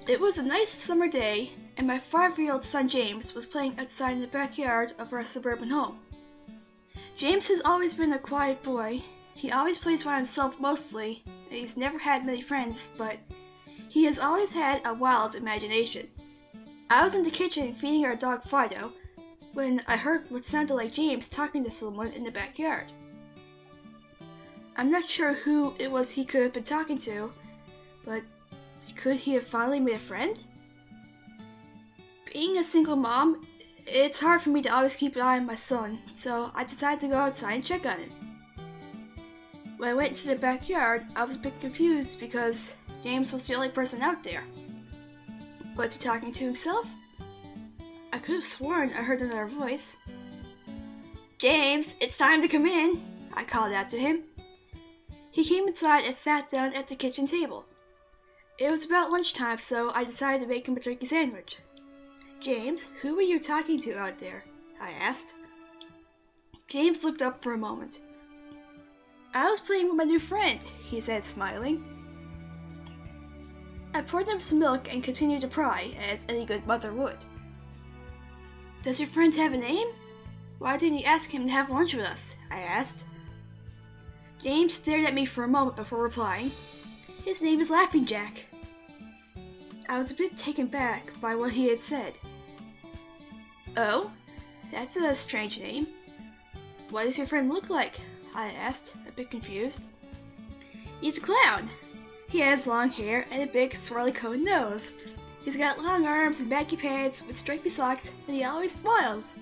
It was a nice summer day, and my 5-year-old son James was playing outside in the backyard of our suburban home. James has always been a quiet boy. He always plays by himself mostly, and he's never had many friends, but he has always had a wild imagination. I was in the kitchen feeding our dog Fido when I heard what sounded like James talking to someone in the backyard. I'm not sure who it was he could have been talking to, but could he have finally made a friend? Being a single mom, it's hard for me to always keep an eye on my son, so I decided to go outside and check on him. When I went into the backyard, I was a bit confused because James was the only person out there. Was he talking to himself? I could have sworn I heard another voice. "James, it's time to come in," I called out to him. He came inside and sat down at the kitchen table. It was about lunchtime, so I decided to make him a turkey sandwich. "James, who were you talking to out there?" I asked. James looked up for a moment. "I was playing with my new friend," he said, smiling. I poured him some milk and continued to pry, as any good mother would. "Does your friend have a name? Why didn't you ask him to have lunch with us?" I asked. James stared at me for a moment before replying. "His name is Laughing Jack." I was a bit taken back by what he had said. "Oh, that's a strange name. What does your friend look like?" I asked, a bit confused. "He's a clown. He has long hair and a big swirly cone nose. He's got long arms and baggy pants with stripy socks, and he always smiles."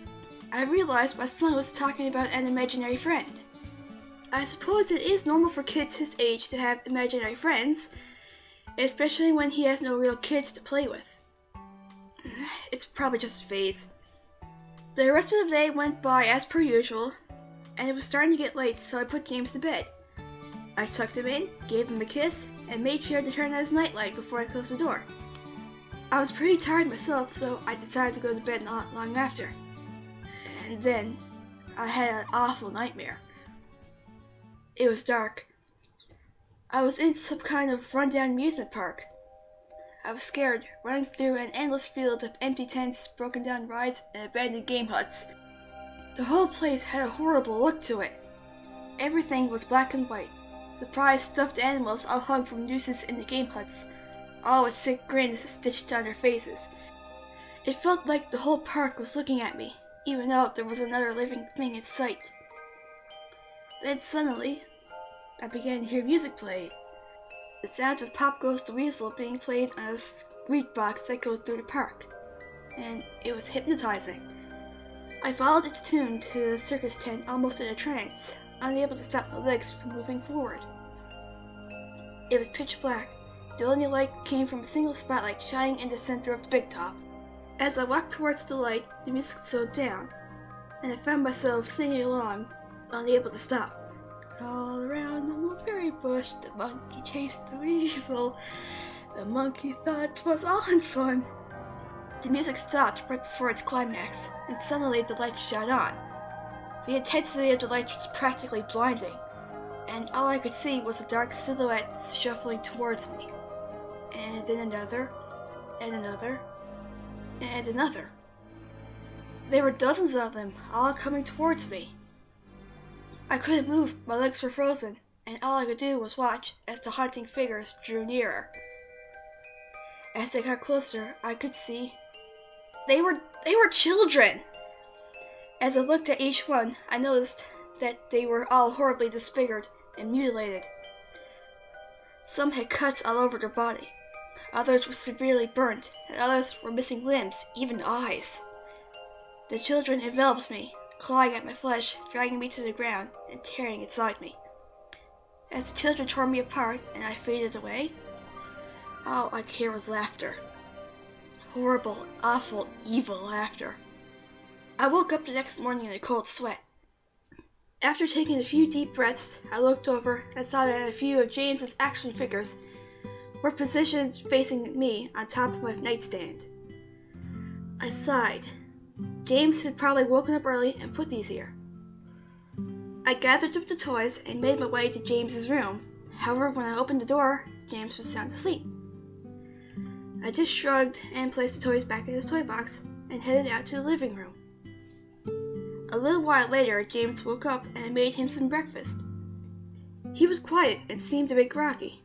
I realized my son was talking about an imaginary friend. I suppose it is normal for kids his age to have imaginary friends, especially when he has no real kids to play with. It's probably just a phase. The rest of the day went by as per usual, and it was starting to get late, so I put James to bed. I tucked him in, gave him a kiss, and made sure to turn on his nightlight before I closed the door. I was pretty tired myself, so I decided to go to bed not long after. And then I had an awful nightmare. It was dark. I was in some kind of rundown amusement park. I was scared, running through an endless field of empty tents, broken down rides, and abandoned game huts. The whole place had a horrible look to it. Everything was black and white. The prized stuffed animals all hung from nooses in the game huts, all with sick grins stitched on their faces. It felt like the whole park was looking at me, even though there was another living thing in sight. Then suddenly, I began to hear music played. The sounds of Pop Goes the Weasel being played on a squeak box that goes through the park, and it was hypnotizing. I followed its tune to the circus tent almost in a trance, unable to stop my legs from moving forward. It was pitch black. The only light came from a single spotlight shining in the center of the big top. As I walked towards the light, the music slowed down, and I found myself singing along, unable to stop. All around the mulberry bush, the monkey chased the weasel. The monkey thought 'twas all in fun. The music stopped right before its climax, and suddenly the lights shot on. The intensity of the lights was practically blinding, and all I could see was a dark silhouette shuffling towards me. And then another, and another, and another. There were dozens of them, all coming towards me. I couldn't move, my legs were frozen, and all I could do was watch as the haunting figures drew nearer. As they got closer, I could see they were children. As I looked at each one, I noticed that they were all horribly disfigured and mutilated. Some had cuts all over their body. Others were severely burnt, and others were missing limbs, even eyes. The children enveloped me, clawing at my flesh, dragging me to the ground, and tearing inside me. As the children tore me apart and I faded away, all I could hear was laughter. Horrible, awful, evil laughter. I woke up the next morning in a cold sweat. After taking a few deep breaths, I looked over and saw that a few of James's action figures were positioned facing me on top of my nightstand. I sighed. James had probably woken up early and put these here. I gathered up the toys and made my way to James's room. However, when I opened the door, James was sound asleep. I just shrugged and placed the toys back in his toy box and headed out to the living room. A little while later, James woke up and I made him some breakfast. He was quiet and seemed a bit groggy.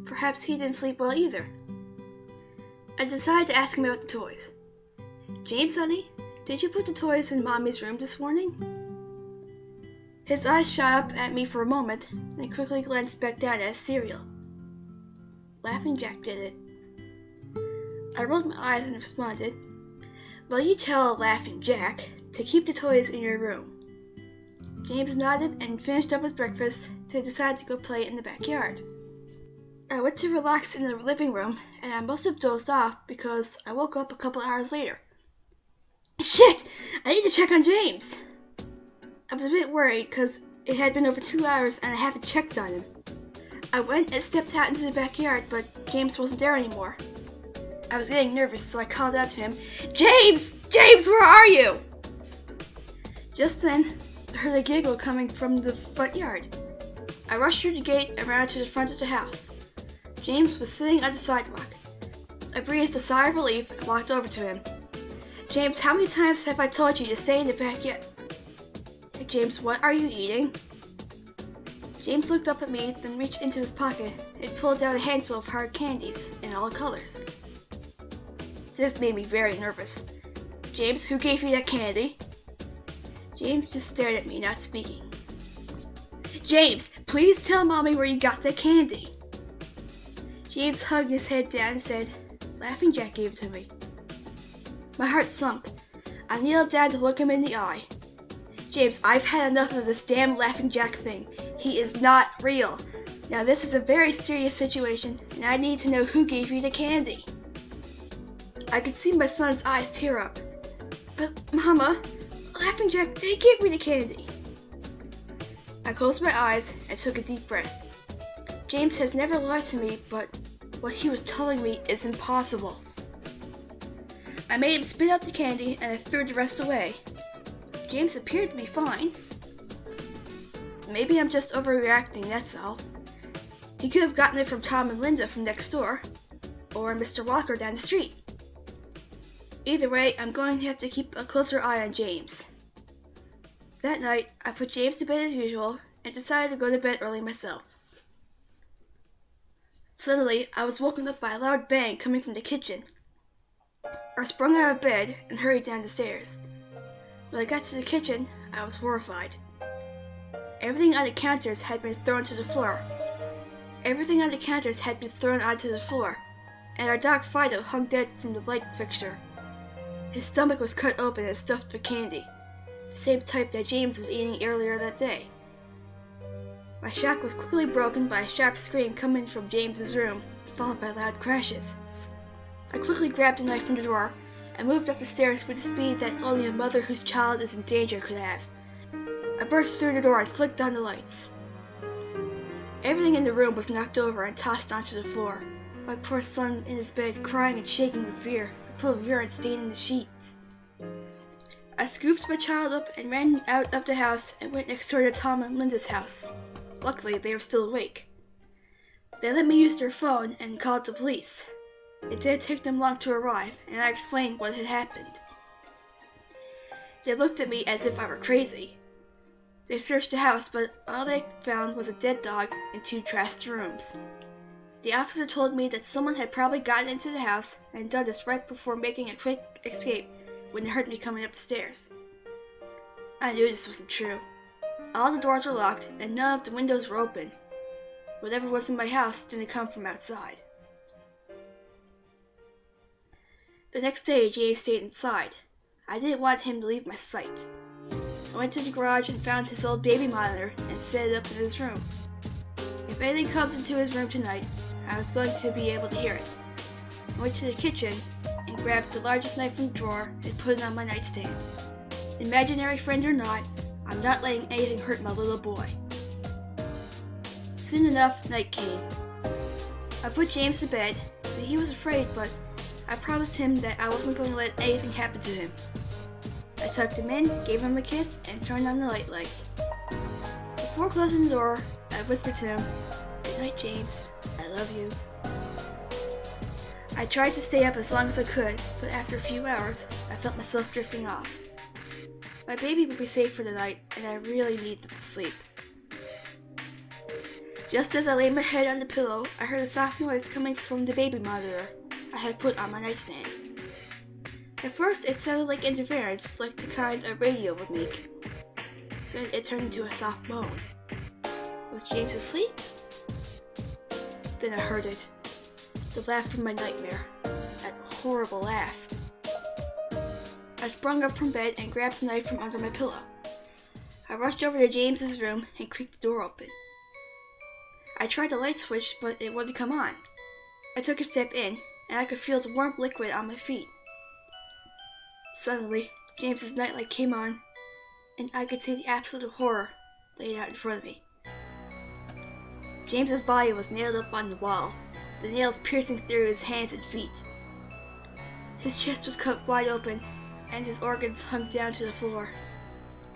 Perhaps he didn't sleep well either. I decided to ask him about the toys. "James, honey, did you put the toys in Mommy's room this morning?" His eyes shot up at me for a moment, then quickly glanced back down at his cereal. Laughing Jack did it. I rolled my eyes and responded, "Well, you tell Laughing Jack to keep the toys in your room." James nodded and finished up his breakfast to decide to go play in the backyard. I went to relax in the living room, and I must have dozed off because I woke up a couple hours later. Shit! I need to check on James! I was a bit worried because it had been over 2 hours and I haven't checked on him. I went and stepped out into the backyard, but James wasn't there anymore. I was getting nervous, so I called out to him, "James! James, where are you?" Just then, I heard a giggle coming from the front yard. I rushed through the gate and ran to the front of the house. James was sitting on the sidewalk. I breathed a sigh of relief and walked over to him. "James, how many times have I told you to stay in the backyard?" "James, what are you eating?" James looked up at me, then reached into his pocket and pulled out a handful of hard candies in all colors. This made me very nervous. "James, who gave you that candy?" James just stared at me, not speaking. "James, please tell Mommy where you got that candy." James hugged his head down and said, "Laughing Jack gave it to me." My heart sunk. I kneeled down to look him in the eye. "James, I've had enough of this damn Laughing Jack thing. He is not real. Now this is a very serious situation, and I need to know who gave you the candy." I could see my son's eyes tear up. "But Mama, Laughing Jack did give me the candy." I closed my eyes and took a deep breath. James has never lied to me, but what he was telling me is impossible. I made him spit out the candy and I threw the rest away. James appeared to be fine. Maybe I'm just overreacting, that's all. He could have gotten it from Tom and Linda from next door, or Mr. Walker down the street. Either way, I'm going to have to keep a closer eye on James. That night, I put James to bed as usual and decided to go to bed early myself. Suddenly, I was woken up by a loud bang coming from the kitchen. I sprung out of bed and hurried down the stairs. When I got to the kitchen, I was horrified. Everything on the counters had been thrown to the floor. Everything on the counters had been thrown onto the floor, and our dog Fido hung dead from the light fixture. His stomach was cut open and stuffed with candy, the same type that James was eating earlier that day. My shock was quickly broken by a sharp scream coming from James's room, followed by loud crashes. I quickly grabbed a knife from the drawer and moved up the stairs with the speed that only a mother whose child is in danger could have. I burst through the door and flicked on the lights. Everything in the room was knocked over and tossed onto the floor. My poor son in his bed, crying and shaking with fear, a pool of urine staining the sheets. I scooped my child up and ran out of the house and went next door to Tom and Linda's house. Luckily, they were still awake. They let me use their phone and called the police. It didn't take them long to arrive, and I explained what had happened. They looked at me as if I were crazy. They searched the house, but all they found was a dead dog and 2 trashed rooms. The officer told me that someone had probably gotten into the house and done this right before making a quick escape when they heard me coming up the stairs. I knew this wasn't true. All the doors were locked and none of the windows were open. Whatever was in my house didn't come from outside. The next day, James stayed inside. I didn't want him to leave my sight. I went to the garage and found his old baby monitor and set it up in his room. If anything comes into his room tonight, I was going to be able to hear it. I went to the kitchen and grabbed the largest knife from the drawer and put it on my nightstand. Imaginary friend or not, I'm not letting anything hurt my little boy. Soon enough, night came. I put James to bed, and he was afraid, but I promised him that I wasn't going to let anything happen to him. I tucked him in, gave him a kiss, and turned on the light. Before closing the door, I whispered to him, "Good night, James. I love you." I tried to stay up as long as I could, but after a few hours, I felt myself drifting off. My baby would be safe for the night, and I really needed to sleep. Just as I laid my head on the pillow, I heard a soft noise coming from the baby monitor I had put on my nightstand. At first, it sounded like interference, like the kind a radio would make. Then it turned into a soft moan. Was James asleep? Then I heard it. The laugh from my nightmare. That horrible laugh. I sprung up from bed and grabbed a knife from under my pillow. I rushed over to James's room and creaked the door open. I tried the light switch, but it wouldn't come on. I took a step in, and I could feel the warm liquid on my feet. Suddenly, James's nightlight came on, and I could see the absolute horror laid out in front of me. James's body was nailed up on the wall, the nails piercing through his hands and feet. His chest was cut wide open, and his organs hung down to the floor.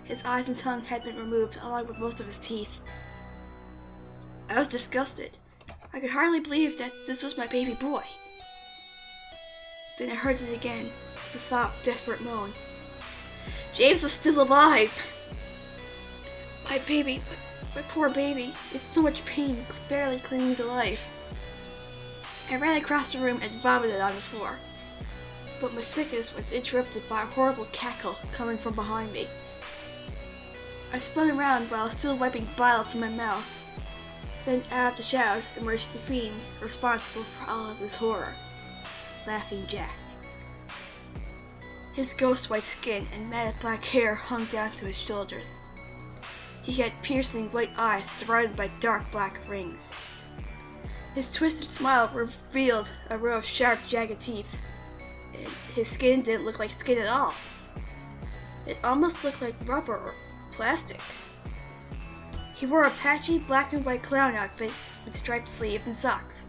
His eyes and tongue had been removed, along with most of his teeth. I was disgusted. I could hardly believe that this was my baby boy. Then I heard it again, the soft, desperate moan. James was still alive! My baby, my poor baby, in so much pain, was barely clinging to life. I ran across the room and vomited on the floor, but my sickness was interrupted by a horrible cackle coming from behind me. I spun around while still wiping bile from my mouth. Then out of the shadows emerged the fiend responsible for all of this horror, Laughing Jack. His ghost white skin and matted black hair hung down to his shoulders. He had piercing white eyes surrounded by dark black rings. His twisted smile revealed a row of sharp, jagged teeth, and his skin didn't look like skin at all. It almost looked like rubber or plastic. He wore a patchy black and white clown outfit with striped sleeves and socks.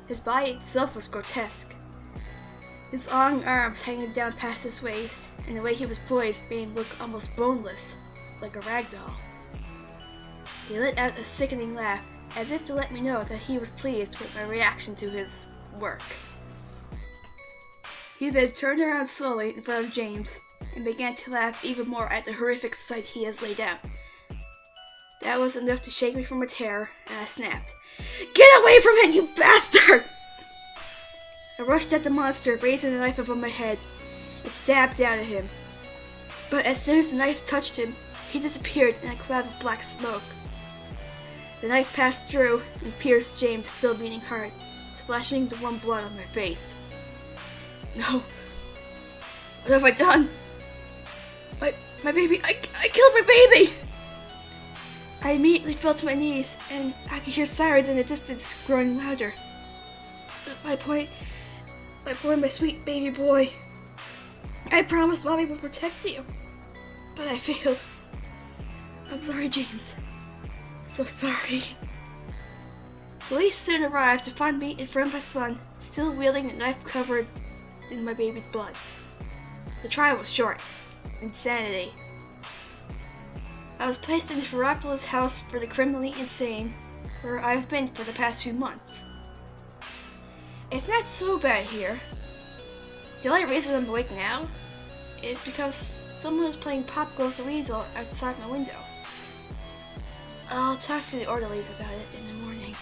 His body itself was grotesque. His long arms hanging down past his waist, and the way he was poised made him look almost boneless, like a rag doll. He let out a sickening laugh, as if to let me know that he was pleased with my reaction to his work. He then turned around slowly in front of James, and began to laugh even more at the horrific sight he has laid out. That was enough to shake me from my terror, and I snapped, "Get away from him, you bastard!" I rushed at the monster, raising the knife above my head, and stabbed down at him. But as soon as the knife touched him, he disappeared in a cloud of black smoke. The knife passed through and pierced James' still beating heart, splashing the warm blood on my face. No. What have I done? My baby, I killed my baby! I immediately fell to my knees, and I could hear sirens in the distance growing louder. My boy, my sweet baby boy. I promised Mommy would protect you, but I failed. I'm sorry, James. So sorry. Police soon arrived to find me in front of my son, still wielding a knife covered in my baby's blood. The trial was short. Insanity. I was placed in the Ferropolis house for the criminally insane, where I've been for the past few months. It's not so bad here. The only reason I'm awake now is because someone was playing Pop Goes the Weasel outside my window. I'll talk to the orderlies about it in the morning.